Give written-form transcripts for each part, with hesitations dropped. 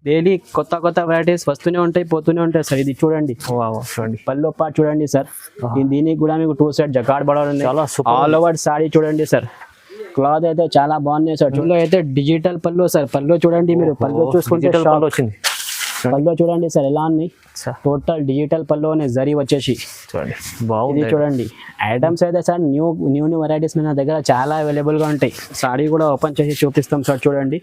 Daily కొత్త కొత్త varieties వస్తూనే ఉంటాయి పోతూనే ఉంటాయి సార్. ఇది చూడండి చూడండి పల్లో పార్ట్ చూడండి సార్. దీనికి కూడా మీకు 2 సెట్ జకార్డ్ బార్డర్ ఉంది. చాలా ఆల్ ఓవర్ సారీ చూడండి సార్. క్లాత్ అయితే చాలా బాగున్నాయి సార్. పళ్ళు అయితే డిజిటల్ పళ్ళు సార్. పళ్ళు చూడండి మీరు, పళ్ళు చూసుకుంటే వచ్చింది. పళ్ళు చూడండి సార్ ఎలా ఉన్నాయి. టోటల్ డిజిటల్ పళ్ళు అనే జరీ వచ్చేసి చూడండి ఇది బాగుంది. చూడండి ఐటమ్స్ అయితే సార్ న్యూ వెరైటీస్ మన దగ్గర చాలా అవైలబుల్ గా ఉంటాయి. సారీ కూడా ఓపెన్ చేసి చూపిస్తాం సార్. చూడండి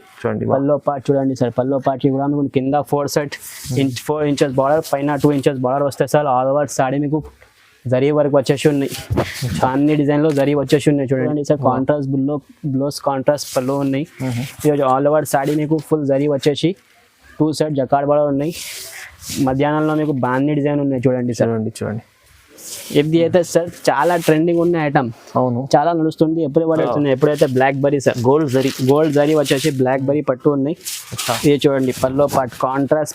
పల్లో పార్ట్ చూడండి సార్. పల్లో పార్ట్ కూడా మీకు కింద 4 ఇంచెస్ బార్డర్, పైన 2 ఇంచెస్ బార్డర్ వస్తాయి సార్. ఆల్ ఓవర్ సారీ మీకు జరీ వర్క్ వచ్చేసి ఉన్నాయి. అన్ని డిజైన్ లో జరీ వచ్చేసి ఉన్నాయి. చూడండి సార్ కాంట్రాస్ట్ బ్లౌజ్ కాంట్రాస్ట్ పళ్ళు ఉన్నాయి. ఈరోజు ఆల్ ఓవర్ సారీ మీకు ఫుల్ జరీ వచ్చేసి 2 సెట్ జకార్డ్ బార్డర్ ఉన్నాయి. మధ్యాహ్నంలో మీకు బాందీ డిజైన్ ఉన్నాయి. చూడండి సార్. చూడండి ఇది అయితే సార్ చాలా ట్రెండింగ్ ఉన్న ఐటమ్. అవును చాలా నడుస్తుంది. ఎప్పుడు పడుతుంది ఎప్పుడైతే blackberry sir. Gold zari వచ్చేసి బ్లాక్ బరీ పట్టు ఉన్నాయి. ఇది చూడండి పల్లో పార్ట్ కాంట్రాస్ట్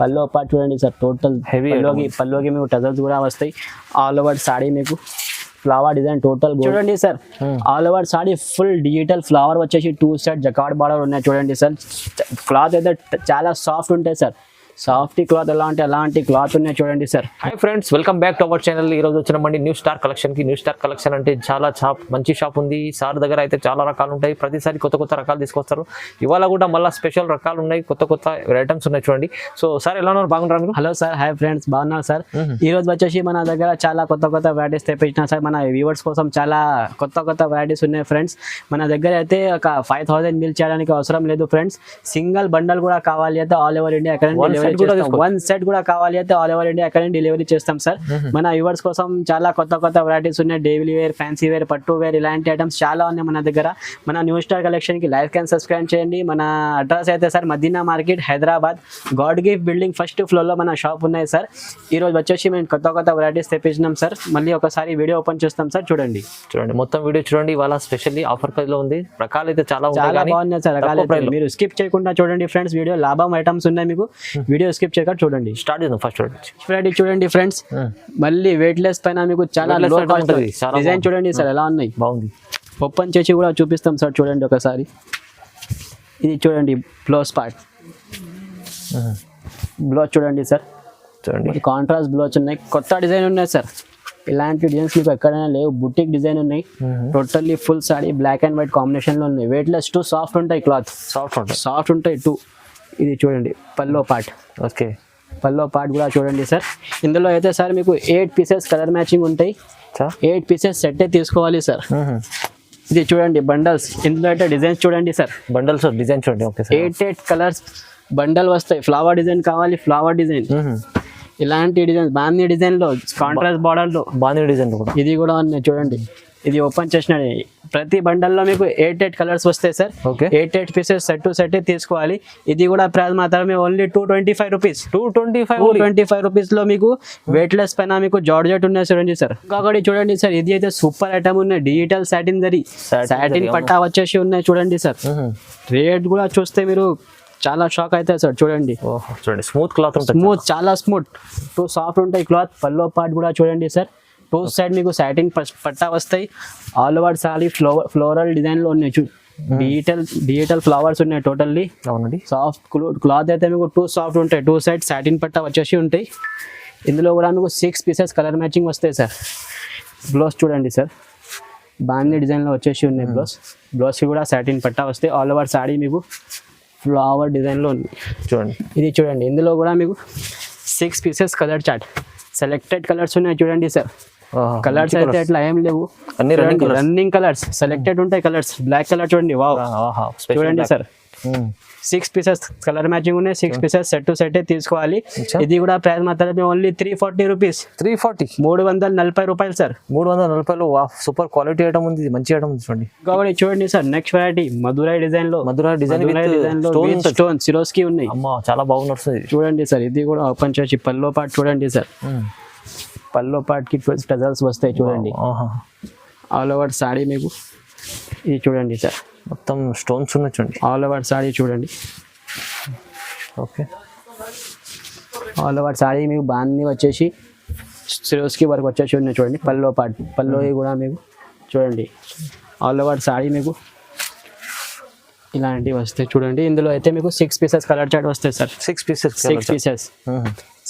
పల్లో పార్ట్ చూడండి సార్. టోటల్ హెవీ పల్లోకి మీకు టజల్స్ కూడా వస్తాయి. ఆల్ ఓవర్ సారీ మీకు ఫ్లవర్ డిజైన్ టోటల్ చూడండి sir. All over sari full digital flower వచ్చేసి 2 సెట్ జకార్డ్ బార్డర్ ఉన్నాయి. చూడండి సార్ క్లాత్ అయితే చాలా సాఫ్ట్ ఉంటాయి సార్. సాఫ్ట్ క్లాత్ అలాంటి క్లాత్ ఉన్నాయి. చూడండి sir. Hi friends, welcome back to our channel. ఈ రోజు వచ్చినామండి న్యూ స్టార్ కలెక్షన్ కి. న్యూ స్టార్ కలెక్షన్ అంటే చాలా మంచి షాప్ ఉంది. సార్ దగ్గర అయితే చాలా రకాలు ఉంటాయి. ప్రతిసారి కొత్త రకాలు తీసుకొస్తారు. ఇవాళ కూడా మళ్ళీ స్పెషల్ రకాలు ఉన్నాయి. కొత్త ఐటమ్స్ ఉన్నాయి. చూడండి. సో సార్ ఎలా ఉన్నారు? బాగున్నారు మీరు? హలో సార్, హాయ్ ఫ్రెండ్స్, బాగున్నారు సార్. ఈ రోజు వచ్చేసి మన దగ్గర చాలా కొత్త వెరైటీస్ తెప్పించిన సార్. మన వ్యూవర్స్ కోసం చాలా కొత్త వెరైటీస్ ఉన్నాయి ఫ్రెండ్స్. మన దగ్గర అయితే ఒక 5000 బిల్ చేయడానికి అవసరం లేదు ఫ్రెండ్స్. సింగిల్ బండల్ కూడా కావాలి అయితే ఆల్ ఓవర్ ఇండియా ఎక్కడ 1 సెట్ కూడా కావాలి అయితే ఆల్ ఓవర్ ఇండియా ఎక్కడ డెలివరీ చేస్తాం సార్. మన వ్యూవర్స్ కోసం చాలా కొత్త వెరైటీస్ ఉన్నాయి. డైలీ వేర్, ఫ్యాన్సీ వేర్, పట్టు వేర్ ఇలాంటి ఐటమ్స్ చాలా ఉన్నాయి మన దగ్గర. మన న్యూ స్టార్ కలెక్షన్ కి లైక్ అండ్ సబ్స్క్రైబ్ చేయండి. మన అడ్రస్ అయితే sir Madina market, Hyderabad, god gift building first floor లో మన షాప్ ఉన్నాయి సార్. ఈ రోజు వచ్చేసి మేము కొత్త వెరైటీస్ తెప్పించినాం సార్. మళ్ళీ ఒకసారి వీడియో ఓపెన్ చేస్తాం సార్. చూడండి మొత్తం వీడియో చూడండి. ఇవాళ స్పెషల్లీ ఆఫర్ ప్రైస్ లో ఉంది. రకాలు అయితే చాలా బాగున్నాయి సార్. రకాలు మీరు స్కిప్ చేయకుండా చూడండి ఫ్రెండ్స్. వీడియో లాభం ఐటమ్స్ ఉన్నాయి మీకు. వీడియో స్కిప్ చేయకుండా చూడండి. స్టార్ట్ చేద్దాం. ఫస్ట్ వెరైటీ చూడండి ఫ్రెండ్స్. మళ్ళీ వెయిట్ లెస్ పైన మీకు చాలా లో కాస్ట్ డిజైన్ చూడండి సార్ ఎలా ఉన్నాయి. బాగుంది. ఓపెన్ చేసి కూడా చూపిస్తాం సార్. చూడండి ఒకసారి. ఇది చూడండి బ్లౌజ్ పార్ట్. బ్లౌజ్ చూడండి సార్. చూడండి కాంట్రాస్ట్ బ్లౌజ్ ఉన్నాయి. కొత్త డిజైన్ ఉన్నాయి సార్. ఇలాంటి డిజైన్స్ మీకు ఎక్కడైనా లేవు. బుటిక్ డిజైన్ ఉన్నాయి. Totally full sari black and white combination లో ఉన్నాయి. వెయిట్ లెస్ 2 సాఫ్ట్ ఉంటాయి. క్లాత్ సాఫ్ట్ ఉంటాయి 2. ఇది చూడండి పల్లో పార్ట్. ఓకే, పల్లో పార్ట్ కూడా చూడండి సార్. ఇందులో అయితే సార్ మీకు 8 పీసెస్ కలర్ మ్యాచింగ్ ఉంటాయి. 8 పీసెస్ సెట్ తీసుకోవాలి సార్. ఇది చూడండి బండల్స్. ఇందులో అయితే డిజైన్స్ చూడండి సార్. బండల్స్ డిజైన్ చూడండి. ఓకే, 8 కలర్స్ బండల్ వస్తాయి. ఫ్లవర్ డిజైన్ కావాలి, ఫ్లవర్ డిజైన్. ఇలాంటి డిజైన్ బాందీ డిజైన్ లో కాంట్రాస్ట్ బార్డర్ లో బాందీ డిజైన్ ఇది కూడా ఉన్నాయి. చూడండి ఇది ఓపెన్ చేసిన ప్రతి బండల్లో మీకు 8 కలర్స్ వస్తాయి సార్. 8 పీసెస్ సెట్ తీసుకోవాలి. ఇది కూడా ప్రైస్ మాత్రమే ఓన్లీ 225 రూపీస్. 225 రూపీస్ లో మీకు వెయిట్ లెస్ పైన మీకు జార్జెట్ ఉన్నాయి. చూడండి సార్. ఇంకొకటి చూడండి సార్. ఇది అయితే సూపర్ ఐటమ్ ఉన్నాయి. డిజిటల్ సాటిన్ జరీ, సాటిన్ పట్టా వచ్చేసి ఉన్నాయి. చూడండి సార్. రేట్ కూడా చూస్తే మీరు చాలా షాక్ అవుతాయి సార్. చూడండి స్మూత్ క్లాత్, చాలా స్మూత్. 2 సాఫ్ట్ ఉంటాయి క్లాత్. పల్లో పార్ట్ కూడా చూడండి సార్. 2 సైడ్ మీకు సాటిన్ పట్టా వస్తాయి. All over sorry floral design లో ఉన్నాయి. డిజిటల్ ఫ్లవర్స్ ఉన్నాయి టోటల్లీ. అవునండి. సాఫ్ట్ క్లాత్ అయితే మీకు 2 సాఫ్ట్ ఉంటాయి. 2 సైడ్ సాటిన్ పట్టా వచ్చేసి ఉంటాయి. ఇందులో కూడా మీకు 6 పీసెస్ కలర్ మ్యాచింగ్ వస్తాయి సార్. బ్లౌజ్ చూడండి సార్. బాందీ డిజైన్ లో వచ్చేసి ఉన్నాయి. బ్లౌజ్ కూడా సాటిన్ పట్టా వస్తాయి. ఆల్ ఓవర్ సారీ మీకు ఫ్లవర్ డిజైన్ లో ఉంది. చూడండి ఇది చూడండి. ఇందులో కూడా మీకు 6 pieces colour chart. Selected colours ఉన్నాయి. చూడండి సార్. కలర్స్ అయితే అట్లా ఏం లేవు. రన్నింగ్ కలర్స్ సెలెక్టెడ్ ఉంటాయి. కలర్స్ బ్లాక్ కలర్ చూడండి. వావ్, చూడండి సార్. 6 పీసెస్ కలర్ మ్యాచింగ్ ఉన్నాయి. 6 పీసెస్ సెట్ తీసుకోవాలి. ఇది కూడా ప్రైస్ మాత్రమే ఓన్లీ 340 రూపీస్. 340 రూపాయలు సార్. 340. సూపర్ క్వాలిటీ ఐటమ్ ఉంది. మంచి ఐటమ్ ఉంది. చూడండి కాబట్టి చూడండి sir. Next variety Madurai design లో స్టోన్ సిరోస్కి ఉన్నాయి. చాలా బాగుంది. చూడండి సార్. ఇది కూడా ఓపెన్ చేసి పల్లో పార్ట్ చూడండి సార్. పల్లో పార్ట్ కి టజల్స్ వస్తాయి. చూడండి ఆల్ ఓవర్ సారీ మీకు. ఇది చూడండి సార్. మొత్తం స్టోన్స్ ఉన్నాయి. చూడండి ఆల్ ఓవర్ సారీ చూడండి. ఓకే, ఆల్ ఓవర్ సారీ మీకు బాందీ వచ్చేసి సిరోస్కి వర్క్ వచ్చేసి ఉన్నాయి. చూడండి పల్లో పార్ట్. పల్లో కూడా మీకు చూడండి ఆల్ ఓవర్ సారీ మీకు ఇలాంటివి వస్తాయి చూడండి. ఇందులో అయితే మీకు 6 పీసెస్ కలర్ చార్ట్ వస్తాయి sir. 6 pieces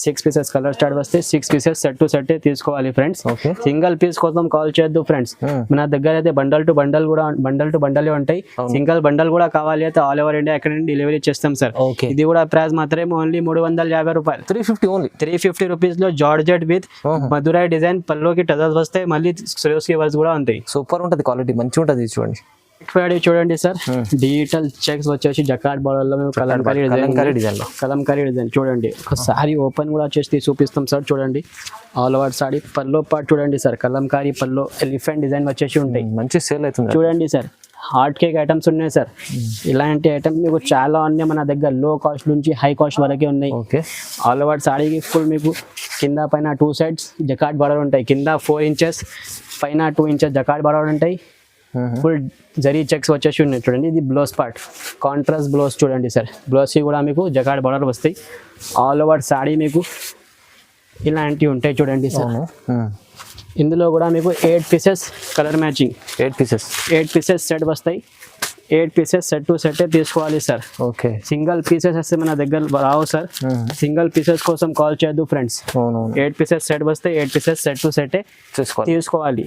6 pieces colour chart వస్తాయి. 6 పీసెస్ సెట్ టు సెట్ తీసుకోవాలి ఫ్రెండ్స్. ఓకే. సింగిల్ పీస్ కోసం కాల్ చేయొద్దు ఫ్రెండ్స్. మన దగ్గర అయితే బండల్ టు బండల్ ఉంటాయి. సింగిల్ బండల్ కూడా కావాలి అయితే ఆల్ ఓవర్ ఇండియా ఎక్కడ డెలివరీ చేస్తాం సార్. ఓకే. ఇది కూడా ప్రైస్ మాత్రమే ఓన్లీ 350 రూపాయలు. 350 ఓన్లీ. 350 రూపీస్ లో జార్జెట్ విత్ మధురై డిజైన్ పల్లోకి టజల్స్ వస్తాయి. మళ్ళీ స్లీవ్స్ వర్స్ కూడా ఉంటాయి. సూపర్ ఉంటుంది, క్వాలిటీ మంచిగా ఉంటుంది. చూడండి చూడండి సార్, డిజిటల్ చెక్స్ వచ్చేసి జకార్డ్ బార్డర్ లో మేము కలంకారీ డిజైన్ చూడండి. ఒకసారి ఓపెన్ కూడా చేసి చూపిస్తాం సార్. చూడండి ఆల్ ఓవర్ సారీ పల్లో పార్ట్ చూడండి సార్, కలంకారీ పల్లో ఎలిఫెంట్ డిజైన్ వచ్చేసి ఉంటాయి. మంచి సేల్ అవుతుంది చూడండి సార్. హార్ట్ కేక్ ఐటమ్స్ ఉన్నాయి సార్. ఇలాంటి ఐటమ్స్ మీకు చాలా ఉన్నాయి మన దగ్గర. లో కాస్ట్ నుంచి హై కాస్ట్ వరకే ఉన్నాయి. ఓకే. ఆల్ ఓవర్ సారీకి ఫుల్ మీకు కింద పైన 2 సైడ్స్ జకార్డ్ బార్డర్ ఉంటాయి. కింద 4 ఇంచెస్, పైన 2 ఇంచెస్ జకార్డ్ బార్డర్ ఉంటాయి. ఫుల్ జరీ చెక్స్ వచ్చేసి ఉన్నాయి చూడండి. ఇది బ్లౌజ్ పార్ట్, కాంట్రాస్ట్ బ్లౌజ్ చూడండి సార్. బ్లౌజ్కి కూడా మీకు జకార్డ్ బార్డర్ వస్తాయి. ఆల్ ఓవర్ సారీ మీకు ఇలాంటివి ఉంటాయి చూడండి సార్. ఇందులో కూడా మీకు 8 pieces colour matching, 8 pieces set వస్తాయి. 8 పీసెస్ సెట్ టు సెట్ తీసుకోవాలి సార్. ఓకే. సింగిల్ పీసెస్ వస్తే మన దగ్గర రావు సార్. సింగిల్ పీసెస్ కోసం కాల్ చేయొద్దు ఫ్రెండ్స్. 8 పీసెస్ సెట్ వస్తే 8 పీసెస్ సెట్ టు సెట్ తీసుకోవాలి.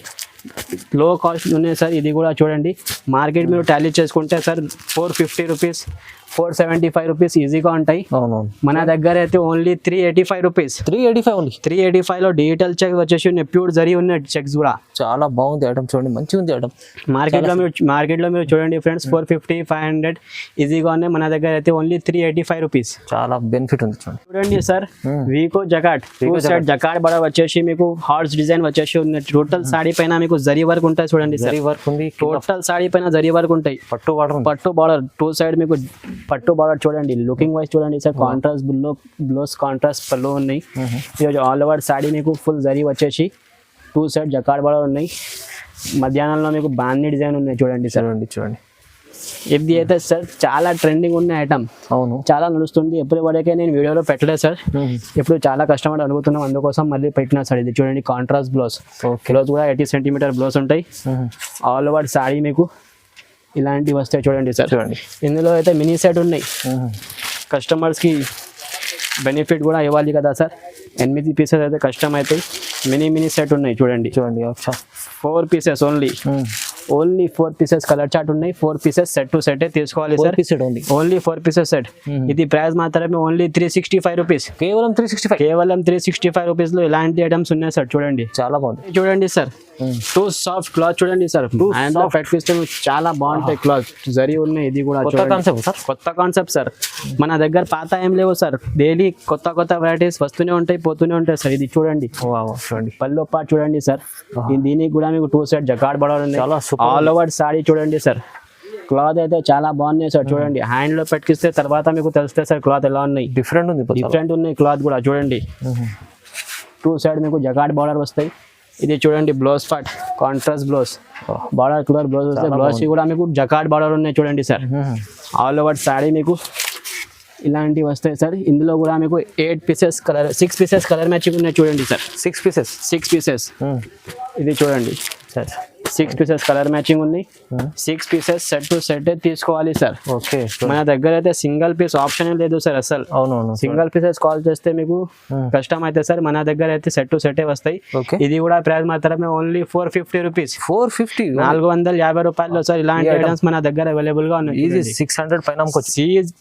లో కాస్ట్ ఉన్నాయి సార్. ఇది కూడా చూడండి, మార్కెట్ మీరు టాలీ చేసుకుంటే సార్ 450 రూపీస్, 475 రూపీస్ ఈజీగా ఉంటాయి. మన దగ్గర అయితే ఓన్లీ 385 రూపీస్. 385 లో డిజిటల్ చెక్స్ వచ్చేసి ఉన్నాయి. ప్యూర్ జరీ ఉన్నాయి చెక్స్ కూడా. చాలా బాగుంది ఐటమ్, చూడండి మంచిగా ఉంది ఐటమ్. మార్కెట్ లో మీరు చూడండి ఫ్రెండ్స్ 450, 500 ఈజీగా ఉన్నాయి. మన దగ్గర అయితే ఓన్లీ 385 రూపీస్. చాలా బెనిఫిట్ ఉంది. చూడండి సార్, వీకో జకార్డ్ జకార్డ్ బడ వచ్చేసి మీకు హార్స్ డిజైన్ వచ్చేసి ఉన్నాయి. టోటల్ సాడీ పైన మీకు జరీ వర్క్ ఉంటాయి చూడండి. జరీ వర్క్ ఉంది. టోటల్ సాడీ పైన జరీ వర్క్ ఉంటాయి. పట్టు బార్డర్ 2 సైడ్ మీకు పట్టు బార్డర్ చూడండి. లుకింగ్ వైజ్ చూడండి సార్. కాంట్రాస్ట్ బ్లౌజ్ కాంట్రాస్ట్ పళ్ళు ఉన్నాయి. ఆల్ ఓవర్ సాడీ మీకు ఫుల్ జరీ వచ్చేసి 2 సైడ్ జకార్డ్ బార్డర్ ఉన్నాయి. మధ్యాహ్నంలో మీకు బాందీ డిజైన్ ఉన్నాయి చూడండి సార్. చూడండి ఇది అయితే సార్ చాలా ట్రెండింగ్ ఉన్న ఐటమ్. అవును, చాలా నడుస్తుంది. ఎప్పుడు వరకే నేను వీడియోలో పెట్టలేదు సార్. ఇప్పుడు చాలా కస్టమర్ అడుగుతున్నాం, అందుకోసం మళ్ళీ పెట్టినా సార్. ఇది చూడండి కాంట్రాస్ట్ బ్లౌజ్. బ్లౌజ్ కూడా 80 సెంటీమీటర్ బ్లౌజ్ ఉంటాయి. ఆల్ ఓవర్ సాడీ మీకు ఇలాంటివి వస్తాయి చూడండి సార్. చూడండి ఇందులో అయితే మినీ సెట్ ఉన్నాయి. కస్టమర్స్కి బెనిఫిట్ కూడా ఇవ్వాలి కదా సార్. 8 పీసెస్ అయితే కష్టం అవుతాయి. మినీ సెట్ ఉన్నాయి చూడండి. 4 pieces only 4 pieces colour chart ఉన్నాయి. 4 పీసెస్ సెట్ టు సెట్ తీసుకోవాలి సార్. Only 4 pieces set. ఇది ప్రైస్ మాత్రమే ఓన్లీ 365 రూపీస్. కేవలం 365 రూపీస్ లో ఇలాంటి ఐటమ్స్ ఉన్నాయి సార్. చూడండి చాలా బాగుంది. చూడండి సార్, 2 సాఫ్ట్ క్లాత్ చూడండి సార్. చాలా బాగుంటాయి క్లాత్, జరీ ఉన్నాయి. ఇది కూడా కొత్త కాన్సెప్ట్ సార్. మన దగ్గర పాత ఏం లేవు సార్. డైలీ కొత్త వెరైటీస్ వస్తూనే ఉంటాయి, పోతూనే ఉంటాయి సార్. ఇది చూడండి పల్లో పార్ట్ చూడండి సార్. దీనికి కూడా మీకు 2 సెట్ జకార్డ్ బార్డర్ ఉన్నాయి. ఆల్ ఓవర్ సారీ చూడండి సార్. క్లాత్ అయితే చాలా బాగున్నాయి సార్. చూడండి హ్యాండ్ లో పెట్టిస్తే తర్వాత మీకు తెలుస్తాయి సార్ క్లాత్ ఎలా ఉన్నాయి. డిఫరెంట్ ఉన్నాయి క్లాత్ కూడా చూడండి. 2 సైడ్ మీకు జకార్డ్ బార్డర్ వస్తాయి. ఇది చూడండి blouse part, contrast blouse, border colour blouse వస్తాయి. బ్లౌజ్ కూడా మీకు జకార్డ్ బార్డర్ ఉన్నాయి చూడండి సార్. ఆల్ ఓవర్ సారీ మీకు ఇలాంటివి వస్తాయి సార్. ఇందులో కూడా మీకు 6 పీసెస్ కలర్ మ్యాచింగ్ ఉన్నాయి చూడండి సార్. 6 పీసెస్ ఇది చూడండి సార్. 6 పీసెస్ కలర్ మ్యాచింగ్ ఉంది. 6 పీసెస్ సెట్ టు సెట్ తీసుకోవాలి సార్. ఓకే. మన దగ్గర అయితే సింగిల్ పీస్ ఆప్షన్ లేదు సార్ అసలు. అవునవును, సింగిల్ పీసెస్ కాల్ చేస్తే మీకు కష్టం అయితే సార్. మన దగ్గర అయితే సెట్ టు సెట్ వస్తాయి. ఇది కూడా ప్రైస్ మాత్రమే ఓన్లీ 450 రూపీస్. 450 రూపాయలు సార్. ఇలాంటి ఐటమ్స్ మన దగ్గర అవైలబుల్ గా ఉన్నాయి. 600 పైన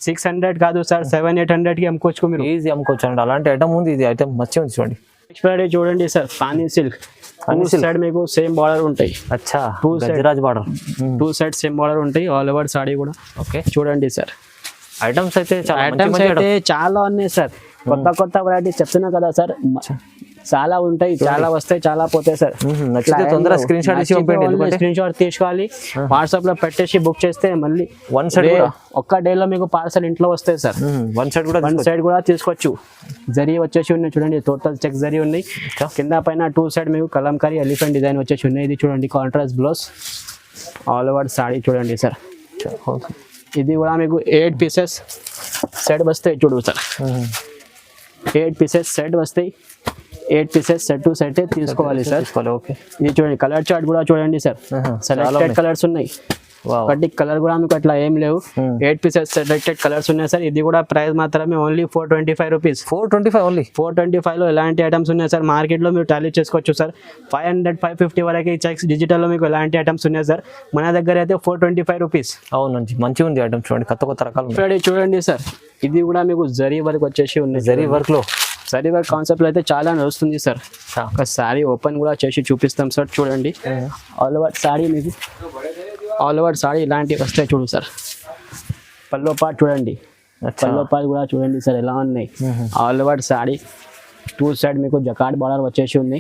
600 కాదు సార్, 700-800 కి అమ్ముకోవచ్చు మీరు. ఈజీ అమ్ముకోవచ్చు అండి. అలాంటి ఐటమ్ ఉంది. ఇది ఐటమ్ మంచిగా ఉంది చూడండి. చూడండి సార్, పానీ సిల్క్. 2 సైడ్ మీకు సేమ్ బార్డర్ ఉంటాయి. అచ్చా, 2 సైడ్ సేమ్ బార్డర్ ఉంటాయి. ఆల్ ఓవర్ సాడీ కూడా. ఓకే. చూడండి సార్, ఐటమ్స్ అయితే చాలా ఉన్నాయి సార్. కొత్త వెరైటీస్ చెప్తున్నా కదా సార్. చాలా ఉంటాయి, చాలా వస్తాయి, చాలా పోతాయి సార్. తొందరగా స్క్రీన్ షాట్ తీసుకోవాలి. వాట్సాప్ లో పెట్టేసి బుక్ చేస్తే మళ్ళీ ఒక్క డే లో మీకు పార్సల్ ఇంట్లో వస్తాయి సార్. వన్ సైడ్ కూడా తీసుకోవచ్చు. జరీ వచ్చేసి ఉన్నాయి చూడండి. టోటల్ చెక్ జరీ ఉన్నాయి. కింద పైన 2 సైడ్ మీకు కలంకారీ ఎలిఫెంట్ డిజైన్ వచ్చేసి ఉన్నాయి. ఇది చూడండి contrast blouse. All over saree చూడండి సార్. ఇది కూడా మీకు 8 పీసెస్ సెట్ వస్తాయి చూడు సార్. 8 పీసెస్ సెట్ వస్తాయి. 8 పీసెస్ సెట్ టు సెట్ తీసుకోవాలి సార్. ఓకే. ఇది చూడండి కలర్ చార్ట్ కూడా చూడండి సార్. సెలెక్టెడ్ కలర్స్ ఉన్నాయి. Wow. ఒకటి కలర్ కూడా మీకు అట్లా ఏం లేవు 8 పీసెస్ సెలెక్టెడ్ కలర్స్ ఉన్నాయి సార్ ఇది కూడా ప్రైస్ మాత్రమే ఓన్లీ 425 రూపీస్ 425 ఓన్లీ 425 లో ఎలాంటి ఐటమ్స్ ఉన్నాయి సార్ మార్కెట్ లో మీరు టాలీ చేసుకోవచ్చు సార్ 500 550 వరకు చెక్స్ డిజిటల్ లో మీకు ఎలాంటి ఐటమ్స్ ఉన్నాయి సార్ మన దగ్గర అయితే 425 రూపీస్ అవునండి మంచిగా ఉంది ఐటమ్ చూడండి కొత్త రకాలు ఉన్నాయి చూడండి సార్ ఇది కూడా మీకు జరీ వర్క్ వచ్చేసి ఉంది జరీ వర్క్ లో జరీ వర్క్ కాన్సెప్ట్ లో అయితే చాలా నడుస్తుంది సార్ ఒక సారీ ఓపెన్ కూడా చేసి చూపిస్తాం సార్ చూడండి ఆల్ ఓవర్ సారీ మీకు ఆల్ ఓవర్ సారీ ఇలాంటివి వస్తాయి చూడు సార్ పల్లో పార్ట్ చూడండి పల్లో పార్ట్ కూడా చూడండి సార్ ఎలా ఉన్నాయి ఆల్ ఓవర్ సారీ 2 సైడ్ మీకు జకార్డ్ బార్డర్ వచ్చేసి ఉంది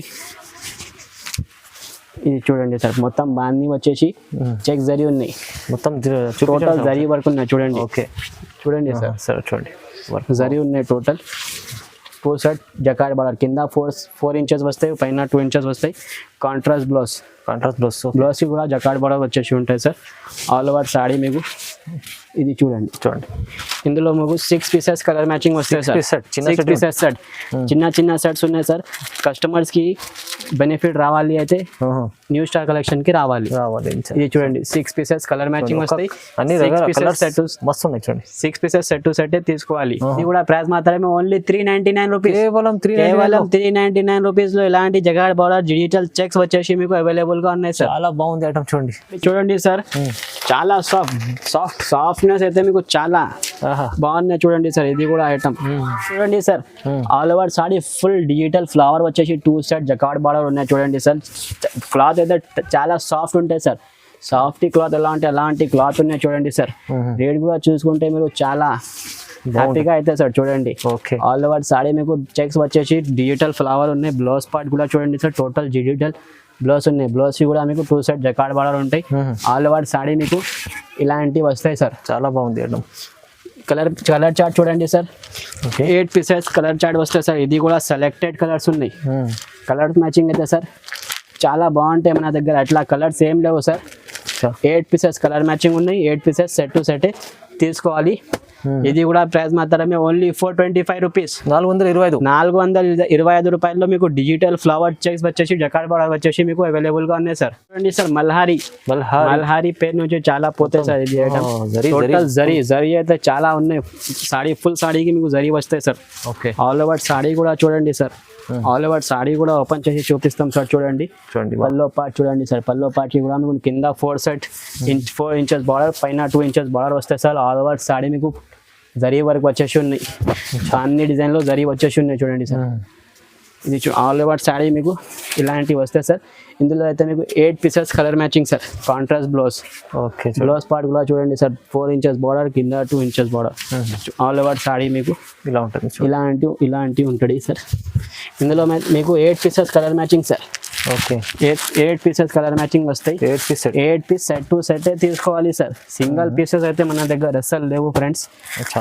ఇది చూడండి సార్ మొత్తం బాంది వచ్చేసి చెక్ జరీ ఉన్నాయి మొత్తం టోటల్ జరీ వర్క్ ఉన్నాయి చూడండి ఓకే చూడండి సార్ సరే చూడండి జరీ ఉన్నాయి టోటల్ 2 సైడ్ జకార్డ్ బార్డర్ కింద 4 ఇంచెస్ వస్తాయి పైన 2 ఇంచెస్ వస్తాయి కాంట్రాస్ట్ బ్లౌజ్ బ్లౌజ్ కూడా జకార్డ్ బార్డర్ వచ్చేసి ఉంటాయి సార్ ఆల్ ఓవర్ సారీ మీకు ఇది చూడండి ఇందులో మీకు 6 పీసెస్ కలర్ మ్యాచింగ్ వస్తాయి సార్ 6 పీసెస్ సెట్ చిన్న సెట్స్ ఉన్నాయి సార్ కస్టమర్స్ కి బెనిఫిట్ రావాలి అయితే న్యూ స్టార్ కలెక్షన్ కి రావాలి ఇది చూడండి 6 పీసెస్ కలర్ మ్యాచింగ్ వస్తాయి అన్ని కలర్ సెట్ మస్తు ఉన్నాయి చూడండి 6 పీసెస్ సెట్ టు సెట్ తీసుకోవాలి ఇది కూడా ప్రైస్ మాత్రమే ఓన్లీ 399 రూపీస్ కేవలం 399 రూపీస్ లో ఇలాంటి జగాడ్ బార్డర్ డిజిటల్ చెక్స్ వచ్చేసి మీకు అవైలబుల్ గా ఉన్నాయి సార్ చాలా బాగుంది ఐటమ్ చూడండి సార్ చాలా సాఫ్ట్నెస్ అయితే మీకు చాలా బాగున్నాయి చూడండి సార్ ఇది కూడా ఐటమ్ చూడంండి sir all over sari full digital flower వచ్చేసి 2 సైడ్ జకార్డ్ బార్డర్ ఉన్నాయి చూడండి సార్ క్లాత్ అయితే చాలా సాఫ్ట్ ఉంటాయి సార్ సాఫ్ట్ క్లాత్ అలాంటి క్లాత్ ఉన్నాయి చూడండి సార్ రేట్ కూడా చూసుకుంటే మీరు చాలా హ్యాపీగా అయితే సార్ చూడండి ఆల్ ఓవర్ సారీ మీకు చెక్స్ వచ్చేసి డిజిటల్ ఫ్లవర్ ఉన్నాయి బ్లౌజ్ పార్ట్ కూడా చూడండి సార్ టోటల్ డిజిటల్ బ్లౌజ్ ఉన్నాయి బ్లౌజ్ కూడా మీకు 2 సైడ్ జకార్డ్ బార్డర్ ఉంటాయి ఆల్ ఓవర్ సారీ మీకు ఇలాంటివి వస్తాయి సార్ చాలా బాగుంది కలర్ చార్ట్ చూడండి సార్ 8 పీసెస్ కలర్ చార్ట్ వస్తాయి సార్ ఇది కూడా సెలెక్టెడ్ కలర్స్ ఉన్నాయి కలర్ మ్యాచింగ్ అయితే సార్ చాలా బాగుంటాయి మన దగ్గర అట్లా కలర్స్ ఏం లేవు సార్ 8 పీసెస్ కలర్ మ్యాచింగ్ ఉన్నాయి 8 పీసెస్ సెట్ టు సెట్ తీసుకోవాలి ఇది కూడా ప్రైస్ మాత్రమే ఓన్లీ 425 రూపీస్ 425 రూపాయల్లో మీకు డిజిటల్ ఫ్లవర్ చెక్స్ వచ్చేసి జకార్డ్ బార్డర్ వచ్చేసి మీకు అవైలబుల్ గా ఉన్నాయి సార్ చూడండి సార్ మల్హారీ పేరు నుంచి చాలా పోతాయి సార్ ఇది ఐటమ్ టోటల్ జరీ అయితే చాలా ఉన్నాయి సారీ ఫుల్ సారీకి మీకు జరీ వస్తాయి సార్ ఆల్ ఓవర్ సారీ కూడా చూడండి సార్ ఆల్ ఓవర్ సారీ కూడా ఓపెన్ చేసి చూపిస్తాం సార్ చూడండి పల్లో పార్ట్ చూడండి సార్ పల్లో పార్ట్ కూడా మీకు కింద 4 ఇంచెస్ బార్డర్ పైన 2 ఇంచెస్ బార్డర్ వస్తాయి సార్ ఆల్ ఓవర్ సారీ మీకు జరీ వర్క్ వచ్చేసి ఉన్నాయి అన్ని డిజైన్ లో జరీ వచ్చేసి ఉన్నాయి చూడండి సార్ ఇది ఆల్ ఓవర్ సారీ మీకు ఇలాంటివి వస్తాయి సార్ ఇందులో అయితే మీకు 8 pieces colour matching sir contrast blouse part కూడా చూడండి సార్ 4 ఇంచెస్ బార్డర్ కింద 2 inches border all over sari మీకు ఇలా ఉంటుంది ఇలాంటి ఉంటుంది సార్ ఇందులో మీకు 8 pieces colour matching sir 8 pieces colour matching వస్తాయి 8 పీస్ సెట్ టు సెట్ తీసుకోవాలి సార్ సింగిల్ పీసెస్ అయితే మన దగ్గర అస్సలు లేవు ఫ్రెండ్స్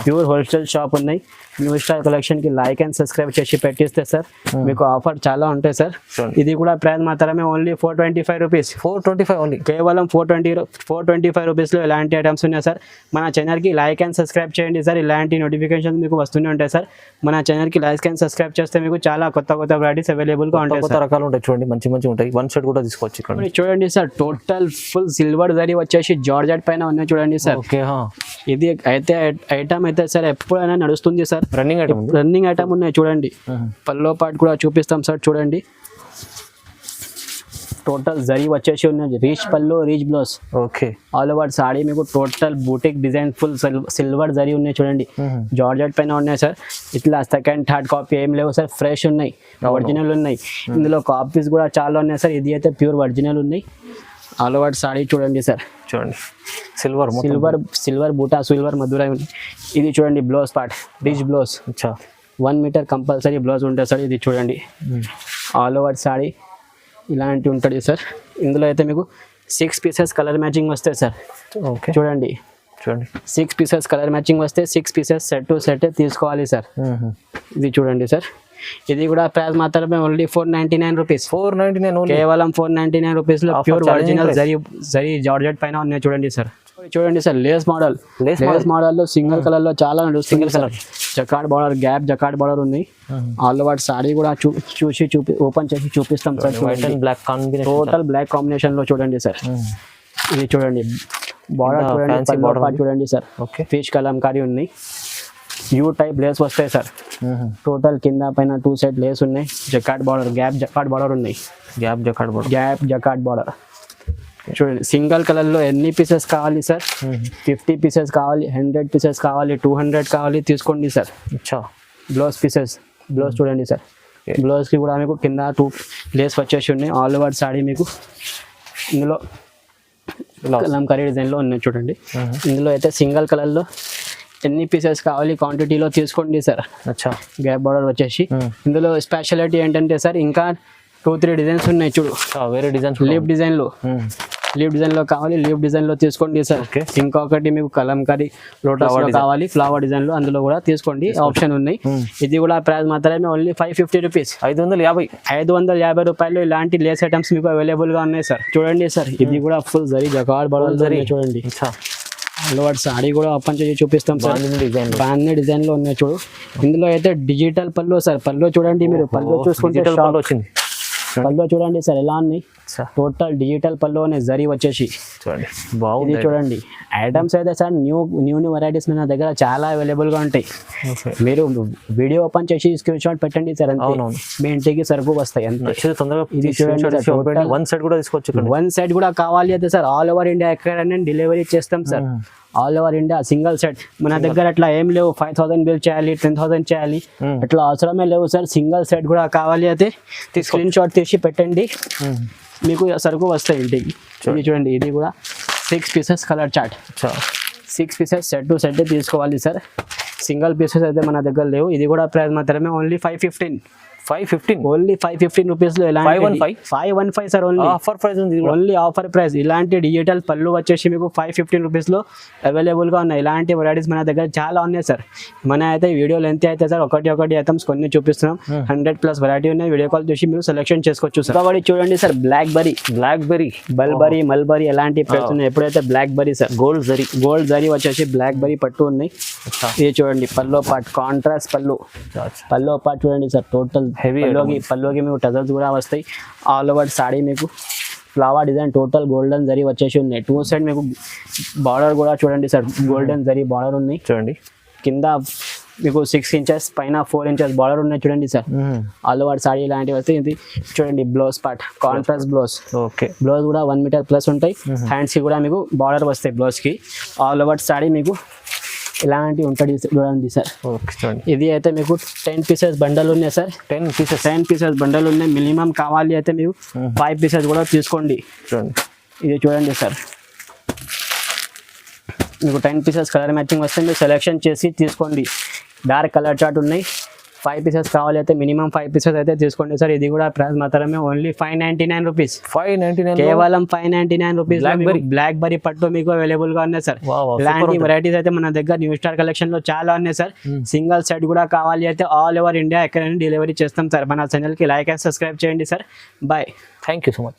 ప్యూర్ హోల్సేల్ షాప్ ఉన్నాయి న్యూ స్టార్ కలెక్షన్ కి లైక్ అండ్ సబ్స్క్రైబ్ చేసి పెట్టిస్తే సార్ మీకు ఆఫర్ చాలా ఉంటాయి సార్ ఇది కూడా ప్రైస్ మాత్రమే ఓన్లీ 425 రూపీస్ 425 ఓన్లీ కేవలం 425 రూపీస్ లో ఎలాంటి ఐటమ్స్ ఉన్నాయి సార్ మన ఛానల్ కి లైక్ అండ్ సబ్స్క్రైబ్ చేయండి సార్ ఇలాంటి నోటిఫికేషన్ మీకు వస్తూనే ఉంటాయి సార్ మన ఛానల్ కి లైక్ అండ్ సబ్స్క్రైబ్ చేస్తే మీకు చాలా కొత్త వెరైటీస్ అవైలబుల్ గా ఉంటాయి కొత్త రకాలు ఉంటాయి చూడండి మంచి ఉంటాయి వన్ సెట్ కూడా తీసుకోవచ్చు ఇక్కడ చూడండి sir total full silver zari వచ్చేసి జార్జెట్ పైన ఉన్నాయి చూడండి సార్ ఇది అయితే ఐటమ్ అయితే సార్ ఎప్పుడైనా నడుస్తుంది సార్ రన్నింగ్ ఐటమ్ ఉన్నాయి చూడండి పల్లో పార్ట్ కూడా చూపిస్తాం సార్ చూడండి టోటల్ జరీ వచ్చేసి ఉన్నది రీచ్ పళ్ళు rich blouse all over sari మీకు total boutique design full silver zari ఉన్నాయి చూడండి జార్జెట్ పైన ఉన్నాయి సార్ ఇట్లా సెకండ్ థర్డ్ కాపీ ఏం లేవు సార్ ఫ్రెష్ ఉన్నాయి ఒరిజినల్ ఉన్నాయి ఇందులో కాపీస్ కూడా చాలా ఉన్నాయి సార్ ఇది అయితే ప్యూర్ ఒరిజినల్ ఉన్నాయి ఆల్ ఓవర్ సారీ చూడండి సార్ సిల్వర్ బూటా సిల్వర్ మధురై ఉంది ఇది చూడండి blouse part rich blouse 1 metre compulsory blouse ఉంటుంది సార్ ఇది చూడండి ఆల్ ఓవర్ సారీ ఇలాంటి ఉంటుంది సార్ ఇందులో అయితే మీకు 6 పీసెస్ కలర్ మ్యాచింగ్ వస్తాయి సార్ చూడండి 6 పీసెస్ కలర్ మ్యాచింగ్ వస్తే 6 పీసెస్ సెట్ టు సెట్ తీసుకోవాలి సార్ ఇది చూడండి సార్ ఇది కూడా ప్రైస్ మాత్రమే ఓన్లీ 499 రూపీస్ కేవలం 499 రూపీస్ లో ప్యూర్ ఒరిజినల్ జరీ జార్జెట్ పైన ఉన్నాయి చూడండి సార్ లేస్ మోడల్ లో సింగిల్ కలర్ లో చాలా single colour jacquard border gap jacquard border ఉంది ఆల్ ఓవర్ సారీ కూడా ఓపెన్ చేసి చూపిస్తాం సార్ టోటల్ బ్లాక్ కాంబినేషన్ లో చూడండి సార్ ఇది చూడండి బార్డర్ చూడండి, ఫ్యాన్సీ పల్లో బార్డర్ పార్ట్ చూడండి సార్, ఓకే ఫిష్ కలంకారీ ఉన్నాయి, యూ టైప్ లేస్ వస్తాయి సార్. టోటల్ కింద పైన 2 సైడ్ లేస్ ఉన్నాయి, jacquard border, gap jacquard border ఉన్నాయి, gap jacquard border, gap jacquard border చూడండి. సింగిల్ కలర్ లో ఎన్ని పీసెస్ కావాలి సార్? 50 పీసెస్ కావాలి, 100 పీసెస్ కావాలి, 200 కావాలి, తీసుకోండి సార్. అచ్చా బ్లౌజ్ పీసెస్, బ్లౌజ్ చూడండి సార్, బ్లౌజ్ కి కూడా మీకు కింద 2 లేస్ వచ్చేసి ఉన్నాయి. ఆల్ ఓవర్ సాడీ మీకు ఇందులో కలంకారీ డిజైన్ లో ఉన్నాయి చూడండి. ఇందులో అయితే సింగిల్ కలర్ లో ఎన్ని పీసెస్ కావాలి క్వాంటిటీలో తీసుకోండి సార్. అచ్చా గ్యాప్ బార్డర్ వచ్చేసి ఇందులో స్పెషాలిటీ ఏంటంటే సార్, ఇంకా 2-3 డిజైన్స్ ఉన్నాయి చూడు. వేరే డిజైన్స్ లీఫ్ డిజైన్ లో, లీఫ్ డిజైన్ లో కావాలి, లీఫ్ డిజైన్ లో తీసుకోండి సార్. Okay. ఇంకొకటి మీకు కలంకారీ లోటస్ లో కావాలి, ఫ్లవర్ డిజైన్ లో, అందులో కూడా తీసుకోండి, ఆప్షన్ ఉన్నాయి. ఇది కూడా ప్రైస్ మాత్రమే ఓన్లీ 550 రూపీస్, 550. 550 రూపాయలు. ఇలాంటి లేస్ ఐటమ్స్ మీకు అవైలబుల్ గా ఉన్నాయి సార్. చూడండి సార్, ఇది కూడా ఫుల్ జరీ జకాడ్ బార్డర్ చూడండి. అచ్చా అలవాటు సాడీ కూడా ఓపెన్ చేసి చూపిస్తాం సార్. డిజైన్ బాగుంది డిజైన్ లో ఉన్నాయి చూడు. ఇందులో అయితే డిజిటల్ పళ్ళు సార్, పళ్ళు చూడండి మీరు, పళ్ళు చూసుకుంటే shock. వచ్చింది పళ్ళు చూడండి సార్ ఎలా ఉన్నాయి, టోటల్ డిజిటల్ పళ్ళు అనే జరీ వచ్చేసి చూడండి, ఇది బాగుంది. చూడండి ఐటమ్స్ అయితే సార్ న్యూ వెరైటీస్ మన దగ్గర చాలా అవైలబుల్ గా ఉంటాయి. మీరు వీడియో ఓపెన్ చేసి స్క్రీన్ షాట్ పెట్టండి సార్, అంతే మీ ఇంటికి సరుకు వస్తాయి అంతే. నచ్చితే తొందరగా ఇది చూడండి సార్, total వన్ సైడ్ కూడా తీసుకోవచ్చు. 1 సైడ్ కూడా కావాలి అయితే సార్ ఆల్ ఓవర్ ఇండియా ఎక్కడైనా డెలివరీ చేస్తాం sir. All over India single set మన దగ్గర అట్లా ఏం లేవు. 5000 బిల్ చేయాలి, 10,000 చేయాలి, అట్లా అవసరమే లేవు సార్. సింగిల్ సెట్ కూడా కావాలి అయితే స్క్రీన్ షాట్ తీసి పెట్టండి, మీకు సరుకు వస్తాయి ఇంటికి. ఇది చూడండి, ఇది కూడా 6 pieces colour chart, 6 pieces set to set తీసుకోవాలి సార్. సింగిల్ పీసెస్ అయితే మన దగ్గర లేవు. ఇది కూడా ప్రైస్ మాత్రమే ఓన్లీ 515, ఓన్లీ 515 రూపీస్ లో. 515 సార్, ఓన్లీ ఆఫర్ ప్రైస్ ఉంది, ఓన్లీ ఆఫర్ ప్రైస్. ఇలాంటి డిజిటల్ పళ్ళు వచ్చేసి మీకు 515 రూపీస్ లో అవైలబుల్ గా ఉన్నాయి. ఇలాంటి వెరైటీస్ మన దగ్గర చాలా ఉన్నాయి సార్. మన అయితే వీడియో లెంత్ అయితే సార్ ఒకటి ఐటమ్స్ కొన్ని చూపిస్తున్నాం, 100+ వెరైటీ ఉన్నాయి. వీడియో కాల్ చేసి మీరు సెలెక్షన్ చేసుకోవచ్చు సార్. కాబట్టి చూడండి సార్, బ్లాక్ బెరీ, బల్బరీ, మల్బరీ ఎలాంటి ప్రైస్ ఉన్నాయి. ఎప్పుడైతే blackberry sir, gold zari వచ్చేసి బ్లాక్ బెరీ పట్టు ఉన్నాయి. ఇది చూడండి పల్లో పార్ట్, కాంట్రాస్ట్ పల్లో పార్ట్ చూడండి సార్, టోటల్ హెవీ పల్లోకి మీకు టజల్స్ కూడా వస్తాయి. ఆల్ ఓవర్ సాడీ మీకు flower design, total golden zari వచ్చేసి ఉన్నాయి. 2 సైడ్ మీకు బార్డర్ కూడా చూడండి సార్, గోల్డెన్ జరీ బార్డర్ ఉన్నాయి. చూడండి కింద మీకు 6 ఇంచెస్, పైన 4 ఇంచెస్ బార్డర్ ఉన్నాయి చూడండి సార్. ఆల్ ఓవర్ సాడీ ఇలాంటివి వస్తాయి. ఇది చూడండి blouse part, contrast blouse. Okay, blouse కూడా 1 మీటర్ ప్లస్ ఉంటాయి. హ్యాండ్స్ కి కూడా మీకు బార్డర్ వస్తాయి బ్లౌజ్ కి. ఆల్ ఓవర్ సాడీ మీకు ఇలాంటి ఉంటుంది చూడండి సార్. ఓకే చూడండి, ఇది అయితే మీకు 10 పీసెస్ బండల్ ఉన్నాయి సార్. 10 పీసెస్ బండల్ ఉన్నాయి. మినిమం కావాలి అయితే మీకు 5 పీసెస్ కూడా తీసుకోండి. చూడండి ఇది చూడండి సార్, మీకు 10 పీసెస్ కలర్ మ్యాచింగ్ వస్తే మీరు సెలెక్షన్ చేసి తీసుకోండి. డార్క్ కలర్ చార్ట్ ఉన్నాయి. 5 పీసెస్ కావాలి అయితే మినిమం 5 పీసెస్ అయితే తీసుకోండి సార్. ఇది కూడా ప్రైస్ మాత్రమే ఓన్లీ 599 రూపీస్, 599, కేవలం 599 రూపీస్. బ్లాక్ బెరీ పట్టు మీకు అవైలబుల్ గా ఉన్నాయి సార్. ఇలాంటి వెరైటీస్ అయితే మన దగ్గర న్యూ స్టార్ కలెక్షన్ లో చాలా ఉన్నాయి సార్. సింగిల్ సెట్ కూడా కావాలి అయితే ఆల్ ఓవర్ ఇండియా ఎక్కడైనా డెలివరీ చేస్తాం సార్. మన ఛానల్ కి లైక్ అండ్ సబ్స్క్రైబ్ చేయండి sir. Bye, thank you so much.